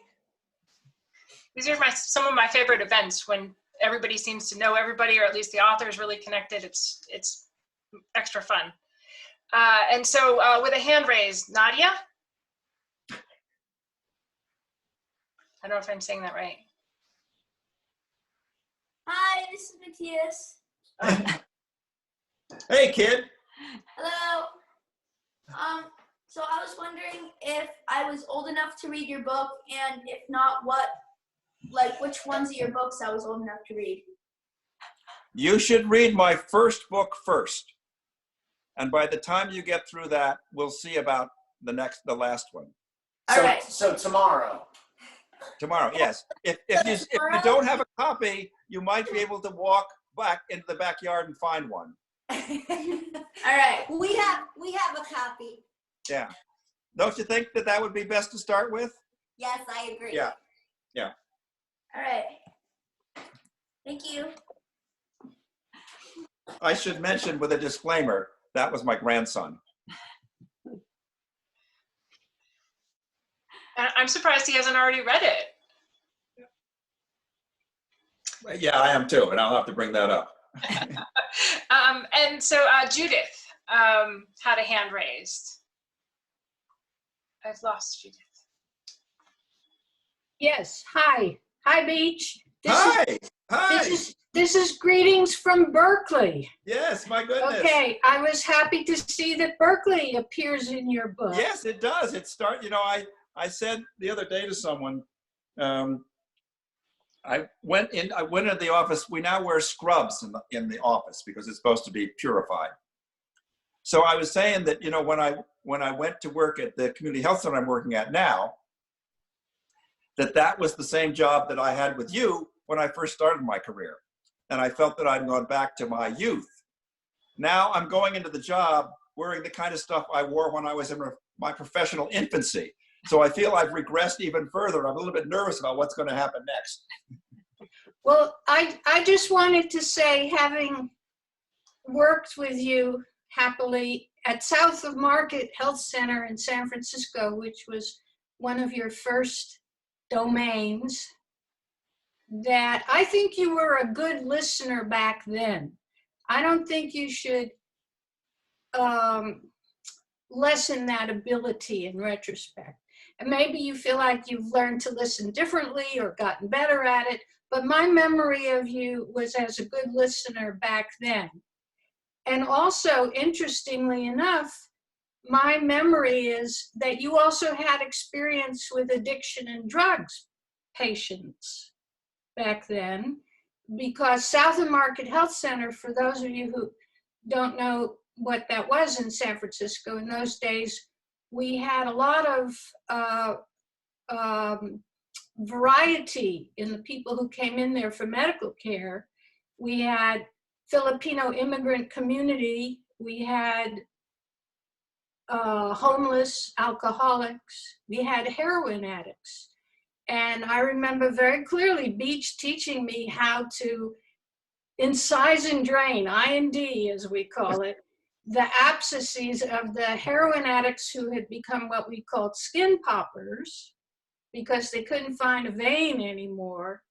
These are some of my favorite events when everybody seems to know everybody, or at least the author is really connected. It's extra fun. And so with a hand raised, Nadia? I don't know if I'm saying that right. Hi, this is Matthias. Hey, kid. Hello. So I was wondering if I was old enough to read your book, and if not, which ones of your books I was old enough to read. You should read my first book first. And by the time you get through that, we'll see about the last one. All right. So tomorrow. Tomorrow, yes. If you don't have a copy, you might be able to walk back into the backyard and find one. All right. We have a copy. Yeah. Don't you think that would be best to start with? Yes, I agree. Yeah. All right. Thank you. I should mention with a disclaimer, that was my grandson. I'm surprised he hasn't already read it. Yeah, I am too, and I'll have to bring that up. And so Judith had a hand raised. I've lost Judith. Yes, hi. Hi, Beach. Hi. This is greetings from Berkeley. Yes, my goodness. Okay, I was happy to see that Berkeley appears in your book. Yes, it does. I said the other day to someone, I went into the office. We now wear scrubs in the office because it's supposed to be purified. So I was saying that, you know, when I went to work at the community health center I'm working at now, that was the same job that I had with you when I first started my career. And I felt that I'd gone back to my youth. Now I'm going into the job wearing the kind of stuff I wore when I was in my professional infancy. So I feel I've regressed even further. I'm a little bit nervous about what's going to happen next. Well, I just wanted to say, having worked with you happily at South of Market Health Center in San Francisco, which was one of your first domains, that I think you were a good listener back then. I don't think you should lessen that ability in retrospect. And maybe you feel like you've learned to listen differently or gotten better at it, but my memory of you was as a good listener back then. And also, interestingly enough, my memory is that you also had experience with addiction and drugs patients back then, because South of Market Health Center, for those of you who don't know what that was in San Francisco, in those days, we had a lot of variety in the people who came in there for medical care. We had Filipino immigrant community, we had homeless alcoholics, we had heroin addicts. And I remember very clearly Beach teaching me how to incise and drain, I&D as we call it, the abscesses of the heroin addicts who had become what we called skin poppers because they couldn't find a vein anymore.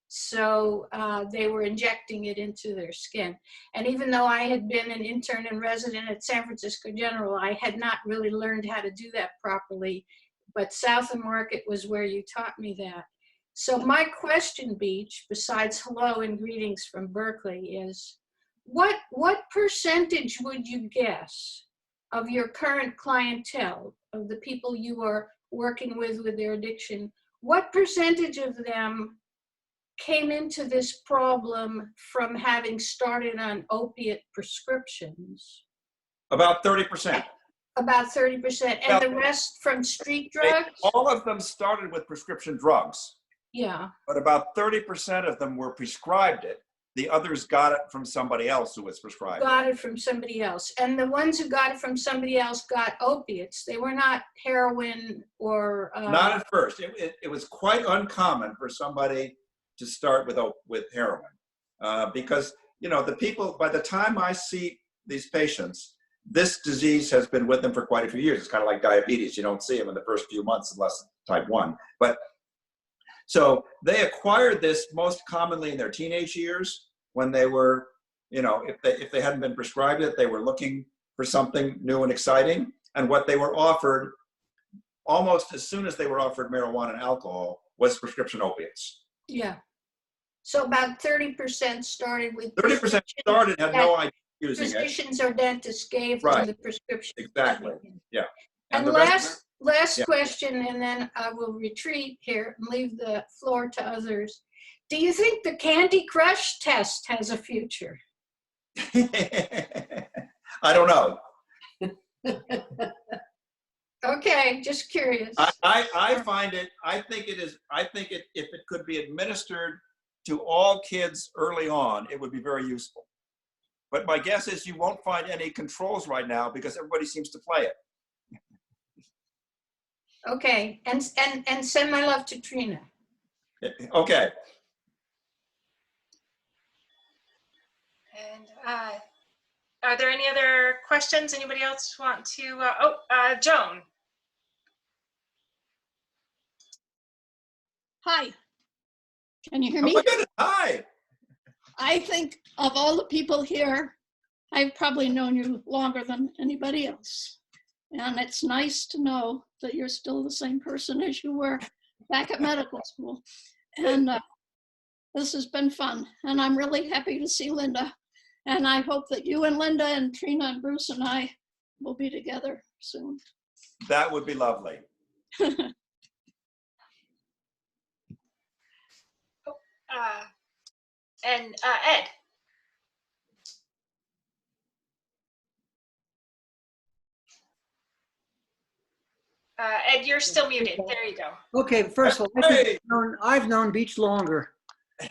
So they were injecting it into their skin. And even though I had been an intern and resident at San Francisco General, I had not really learned how to do that properly. But South of Market was where you taught me that. So my question, Beach, besides hello and greetings from Berkeley, is what percentage would you guess of your current clientele, of the people you are working with their addiction, what percentage of them came into this problem from having started on opiate prescriptions? About 30%. About 30%. And the rest from street drugs? All of them started with prescription drugs. Yeah. But about 30% of them were prescribed it. The others got it from somebody else who was prescribed Got it from somebody else. And the ones who got it from somebody else got opiates. They were not heroin or... Not at first. It was quite uncommon for somebody to start with heroin. Because, you know, the people, by the time I see these patients, this disease has been with them for quite a few years. It's kind of like diabetes. You don't see them in the first few months unless type 1. But so they acquired this most commonly in their teenage years when they were, you know, if they hadn't been prescribed it, they were looking for something new and exciting. And what they were offered almost as soon as they were offered marijuana and alcohol was prescription opiates. Yeah. So about 30% started with 30% started, had no idea using it. Physicians or dentists gave them the prescription. Exactly. Yeah. And the last question, and then I will retreat here and leave the floor to others. Do you think the Candy Crush test has a future? I don't know. Okay, just curious. I find it, I think if it could be administered to all kids early on, it would be very useful. But my guess is you won't find any controls right now because everybody seems to play it. Okay, and send my love to Trina. Okay. And are there any other questions? Anybody else want to? Joan. Hi. Can you hear Oh me? my goodness, hi. I think of all the people here, I've probably known you longer than anybody else. And it's nice to know that you're still the same person as you were back at medical school. And this has been fun. And I'm really happy to see Linda. And I hope that you and Linda and Trina and Bruce and I will be together soon. That would be lovely. And Ed. Ed, you're still muted. There you go. Okay, first of all, I've known Beach longer.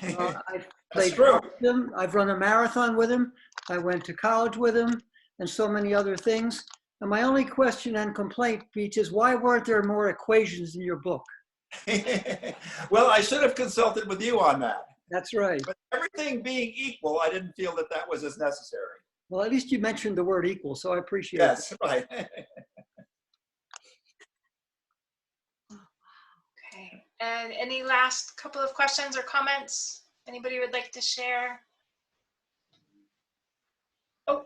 I've played golf with him. I've run a marathon with him. I went to college with him, and so many other things. And my only question and complaint, Beach, is why weren't there more equations in your book? Well, I should have consulted with you on that. That's right. But everything being equal, I didn't feel that that was as necessary. Well, at least you mentioned the word equal, so I appreciate it. Yes, right. Okay. And any last couple of questions or comments anybody would like to share? Oh,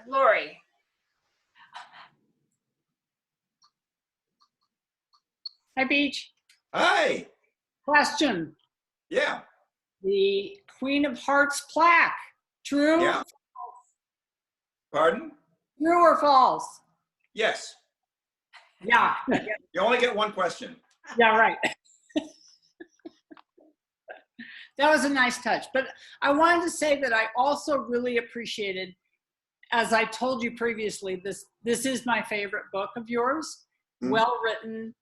Lori. Hi, Beach. Hi. Question. Yeah. The Queen of Hearts plaque, true? Yeah. Pardon? True or false? Yes. Yeah. You only get one question. Yeah, right. That was a nice touch. But I wanted to say that I also really appreciated, as I told you previously, this is my favorite book of yours. Well written.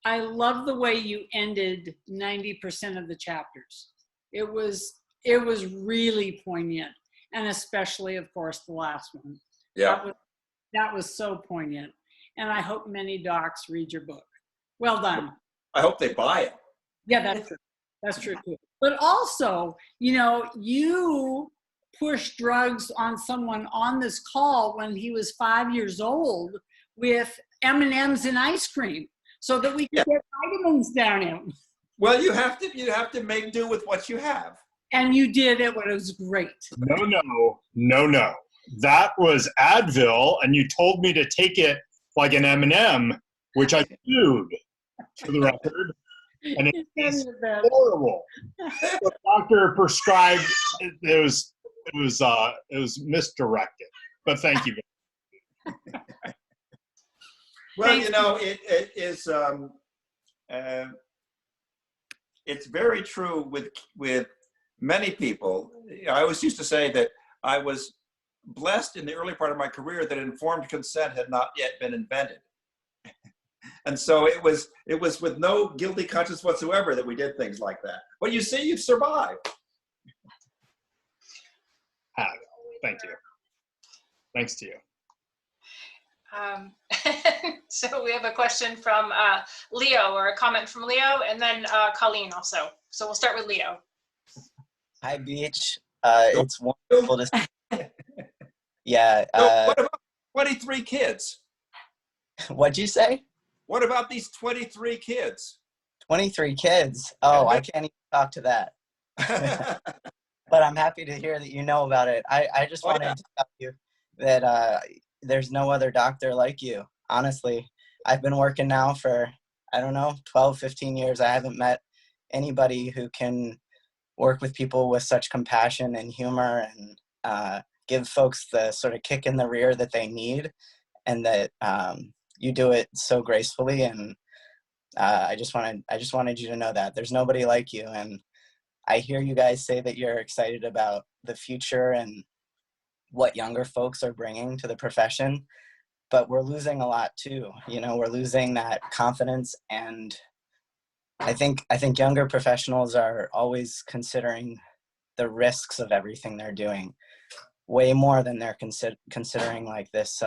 I love the way you ended 90% of the chapters. It was really poignant, and especially, of course, the last one. Yeah. That was so poignant, and I hope many docs read your book. Well done. I hope they buy it. Yeah, that's true. That's true too. But also, you pushed drugs on someone on this call when he was 5 years old with M&Ms and ice cream, so that we could get vitamins down him. Well, you have to make do with what you have. And you did it when it was great. No. That was Advil, and you told me to take it like an M&M, which I do, for the record. And it is horrible. The doctor prescribed. It was misdirected. But thank you. Well, it is. It's very true with many people. I always used to say that I was blessed in the early part of my career that informed consent had not yet been invented. And so it was with no guilty conscience whatsoever that we did things like that. Well, you see, you've survived. Thank you. Thanks to you. So we have a question from Leo, or a comment from Leo, and then Colleen also. So we'll start with Leo. Hi, Beach. It's wonderful to see. Yeah. What about 23 kids? What'd you say? What about these 23 kids? 23 kids. Oh, I can't even talk to that. But I'm happy to hear that you know about it. I just wanted to tell you that there's no other doctor like you. Honestly, I've been working now for, 12, 15 years. I haven't met anybody who can work with people with such compassion and humor and give folks the sort of kick in the rear that they need, and that you do it so gracefully. And I just wanted you to know that there's nobody like you. And I hear you guys say that you're excited about the future and what younger folks are bringing to the profession, but we're losing a lot too. We're losing that confidence, and I think younger professionals are always considering the risks of everything they're doing way more than they're considering like this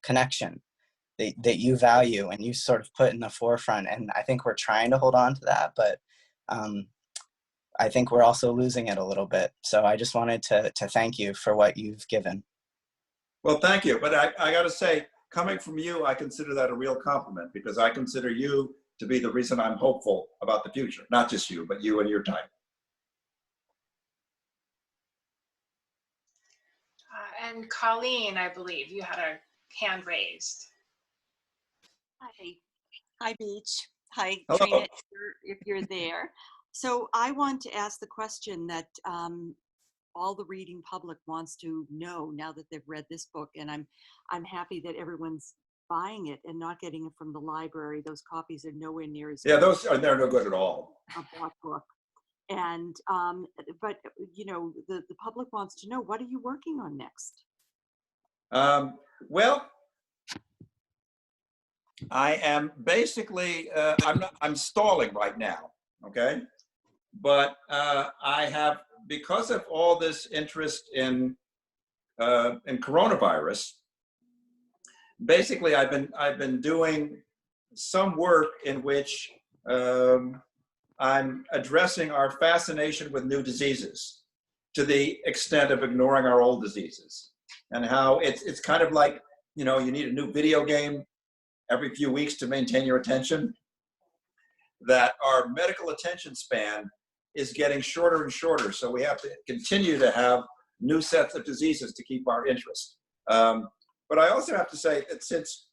connection that you value and you sort of put in the forefront. And I think we're trying to hold on to that, but I think we're also losing it a little bit. So I just wanted to thank you for what you've given. Well, thank you. But I got to say, coming from you, I consider that a real compliment, because I consider you to be the reason I'm hopeful about the future. Not just you, but you and your type. And Colleen, I believe you had a hand raised. Hi. Hi, Beach. Hi, Hello. Trina, if you're there. So I want to ask the question that all the reading public wants to know now that they've read this book, and I'm happy that everyone's buying it and not getting it from the library. Those copies are nowhere near as Yeah, good they're no good at all. as a bought book. And but you know, the public wants to know, what are you working on next? Well, I am basically, I'm stalling right now, okay? But I have, because of all this interest in coronavirus, basically I've been doing some work in which I'm addressing our fascination with new diseases to the extent of ignoring our old diseases, and how it's kind of like, you know, you need a new video game every few weeks to maintain your attention, that our medical attention span is getting shorter and shorter. So we have to continue to have new sets of diseases to keep our interest. But I also have to say that since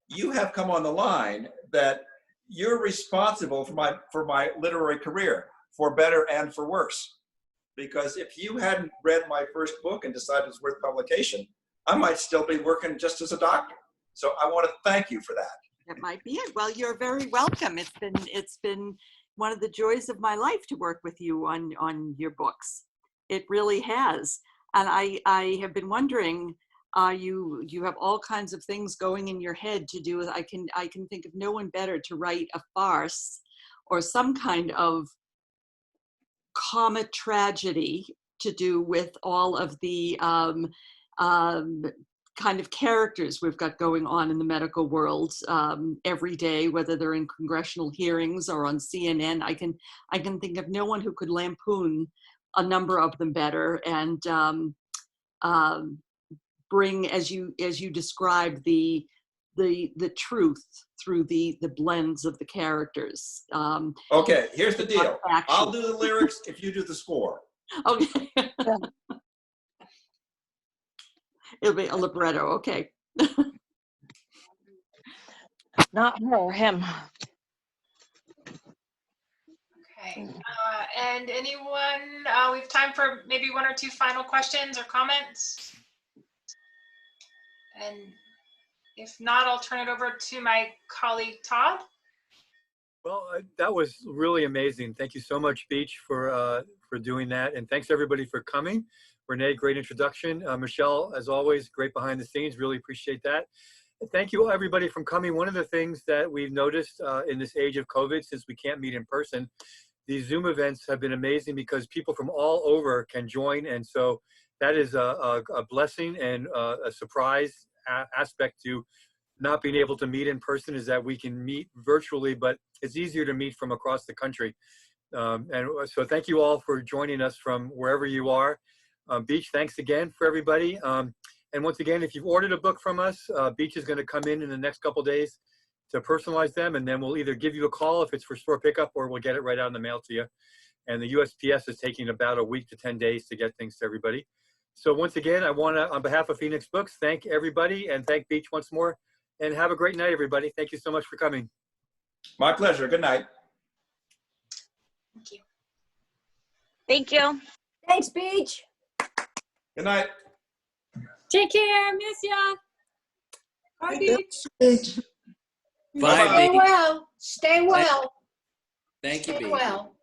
you have come on the line, that you're responsible for my literary career, for better and for worse. Because if you hadn't read my first book and decided it's worth publication, I might still be working just as a doctor. So I want to thank you for that. That might be it. Well, you're very welcome. It's been one of the joys of my life to work with you on your books. It really has. And I have been wondering, you have all kinds of things going in your head to do with, I can think of no one better to write a farce or some kind of comic tragedy to do with all of the kind of characters we've got going on in the medical world every day, whether they're in congressional hearings or on CNN. I can think of no one who could lampoon a number of them better and bring, as you described, the truth through the blends of the characters. Okay, here's the deal. I'll do the lyrics if you do the score. Okay. It'll be a libretto, okay. Not her, him. Okay. And anyone, we have time for maybe one or two final questions or comments. And if not, I'll turn it over to my colleague, Todd. Well, that was really amazing. Thank you so much, Beach, for doing that. And thanks everybody for coming. Renee, great introduction. Michelle, as always, great behind the scenes. Really appreciate that. And thank you everybody for coming. One of the things that we've noticed in this age of COVID, since we can't meet in person, these Zoom events have been amazing because people from all over can join. And so that is a blessing and a surprise aspect to not being able to meet in person, is that we can meet virtually, but it's easier to meet from across the country. And so thank you all for joining us from wherever you are. Beach, thanks again for everybody. And once again, if you've ordered a book from us, Beach is going to come in the next couple of days to personalize them, and then we'll either give you a call if it's for store pickup, or we'll get it right out in the mail to you. And the USPS is taking about a week to 10 days to get things to everybody. So once again, I want to, on behalf of Phoneix Books, thank everybody and thank Beach once more. And have a great night, everybody. Thank you so much for coming. My pleasure. Good night. Thank you. Thank you. Thanks, Beach. Good night. Take care. Miss ya. Bye, Beach. Beach. Bye, Stay Beach. well. Stay well. Thank you, Stay Beach. well.